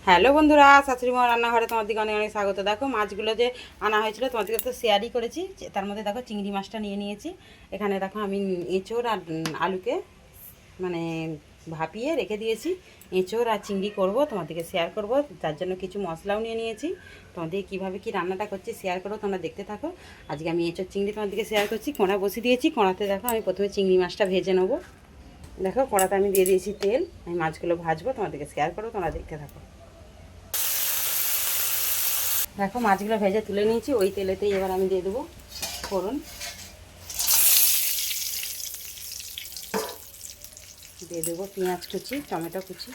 Hello বন্ধুরা, শাশুড়ি মা রান্নাঘরে তোমার দিকে অনেক অনেক স্বাগত। দেখো মাছগুলো যে আনা হয়েছিল তোমার দিকে তো শেয়ারই করেছি, তার মধ্যে দেখো চিংড়ি মাছটা নিয়ে নিয়েছি। এখানে দেখো আমি এঁচোড় আর আলুকে মানে ভাপিয়ে রেখে দিয়েছি। এঁচোড় আর চিংড়ি করব, তোমাদেরকে শেয়ার করব, তার জন্য কিছু মশলাও নিয়ে নিয়েছি। তোমাদের কীভাবে কী রান্নাটা করছি শেয়ার করো, তোমরা দেখতে থাকো। আজকে আমি এঁচোড় চিংড়ি তোমাদেরকে শেয়ার করছি। কড়া বসিয়ে দিয়েছি, কড়াতে দেখো আমি প্রথমে চিংড়ি মাছটা ভেজে নেবো। দেখো কড়াতে আমি দিয়ে দিয়েছি তেল, আমি মাছগুলো ভাজবো, তোমাদেরকে শেয়ার করো, তোমরা দেখতে থাকো। দেখো মাছগুলো ভেজে তুলে নিয়েছি, ওই তেলেতেই এবার আমি দিয়ে দেবো ফোড়ন, দিয়ে দেবো পেঁয়াজ কুচি, টমেটো কুচি,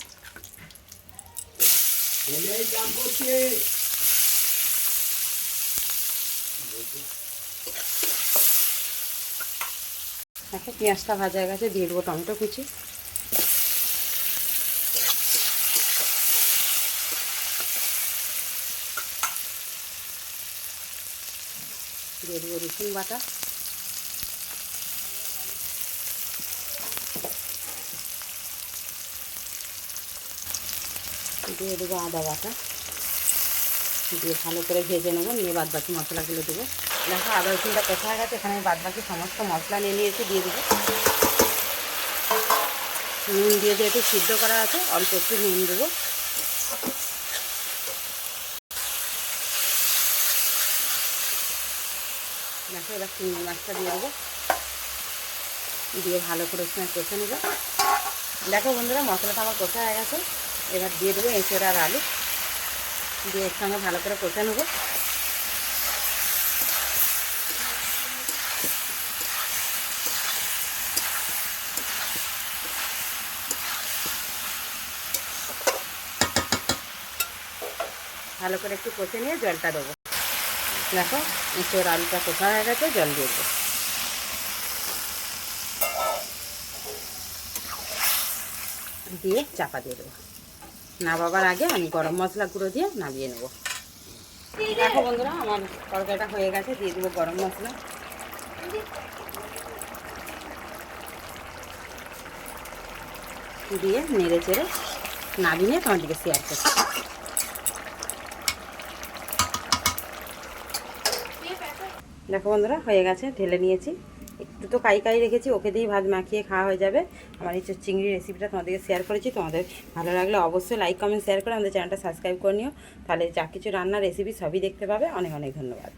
দেখো পেঁয়াজটা ভাজা হয়ে গেছে, দিয়ে দেবো টমেটো কুচি, দিয়ে দেবো রসুন বাটা, দিয়ে দেবো আদা বাটা, দিয়ে ভালো করে ভেজে নেবো, নিয়ে বাদ বাকি মশলাগুলো দেবো। দেখো আদা রসুনটা কষা হয়ে গেছে, এখানে আমি বাদ বাকি সমস্ত মশলা নিয়ে নিয়েছি, দিয়ে দেবো। নুন দিয়ে যেহেতু সিদ্ধ করা আছে অল্প একটু নুন দেবো। দেখো এবার চিংড়ি মাছটা দিয়ে দেবো, দিয়ে ভালো করে কষে নেবো। দেখো বন্ধুরা মশলাটা আমার কষা হয়ে গেছে, এবার দিয়ে দেবো এঁচোড় আর আলু, দিয়ে এর সঙ্গে ভালো করে কষে নেবো। ভালো করে একটু কষে নিয়ে জলটা দেবো। দেখো এঁচোড় আলুটা কষা হয়ে গেছে, জল দিয়ে দেবো, দিয়ে চাপা দিয়ে দেবো। নামাবার আগে আমি গরম মশলা গুঁড়ো দিয়ে নামিয়ে নেবো। দেখো বন্ধুরা আমার তরকারিটা হয়ে গেছে, দিয়ে দেবো গরম মশলা, দিয়ে নেড়ে চেড়ে নামিয়ে তোমার দিকে শেয়ার করছি। দেখো বন্ধুরা হয়ে গেছে, ঢেলে নিয়েছি। একটু তো কাই কাই রেখেছি, ওকে দিয়েই ভাত মাখিয়ে খাওয়া হয়ে যাবে। আমার এই চিংড়ি রেসিপিটা তোমাদেরকে শেয়ার করেছি। তোমাদের ভালো লাগলে অবশ্যই লাইক কমেন্ট শেয়ার করে আমাদের চ্যানেলটা সাবস্ক্রাইব করে নিও, তাহলে যা কিছু রান্নার রেসিপি সবই দেখতে পাবে। অনেক অনেক ধন্যবাদ।